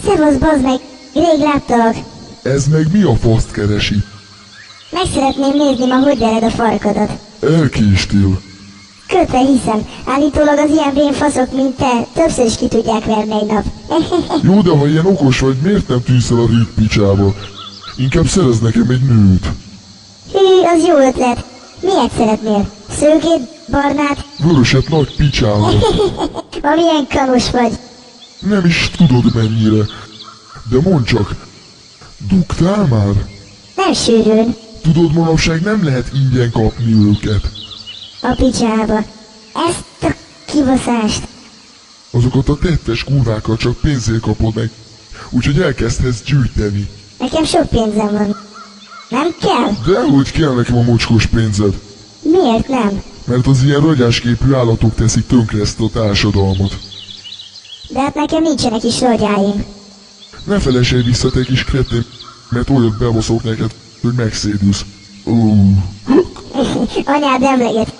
Szevasz, bazd meg! Rég láttalak! Ez meg mi a faszt keresi? Meg szeretném nézni ma, hogy vered a farkadat. Elkéstél. Kötve hiszem, állítólag az ilyen vén faszok, mint te, többször is ki tudják verni egy nap. Jó, de ha ilyen okos vagy, miért nem tűnsz el a rég picsába? Inkább szerez nekem egy nőt. Hű, az jó ötlet. Miért szeretnél? Szőkét, barnát? Vöröset nagy picsával. Ma milyen kamus vagy? Nem is tudod mennyire. De mondd csak, dugtál már? Nem sűrűn. Tudod, manapság nem lehet ingyen kapni őket. A picsába. Ezt a kibaszást. Azokat a tettes kurvákat csak pénzért kapod meg, úgyhogy elkezdhetsz gyűjteni. Nekem sok pénzem van. Nem kell? Dehogy kell nekem a mocskos pénzed, Miért nem? mert az ilyen rogyásképű állatok teszik tönkre ezt a társadalmat. De hát nekem nincsenek is rogyáim. Ne felesélj vissza, te kis kretén, mert olyat bebaszok neked, hogy megszédülsz. Anyád emleget.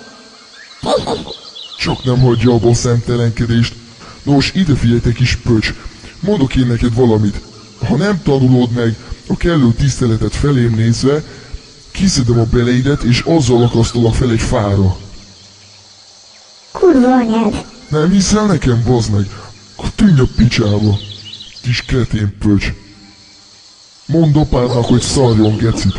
Csak nem hagyja abba a szemtelenkedést. Nos, ide figyelj, te kis pöcs, mondok én neked valamit. Ha nem tanulod meg a kellő tiszteletet felém nézve, kiszedem a beleidet, és azzal akasztolak fel egy fára. Kurva anyád. Nem hiszel nekem, bazd meg? Akkor tűnj a picsába, kis kretén pöcs. Mondd apádnak, hogy szarjon, gecit.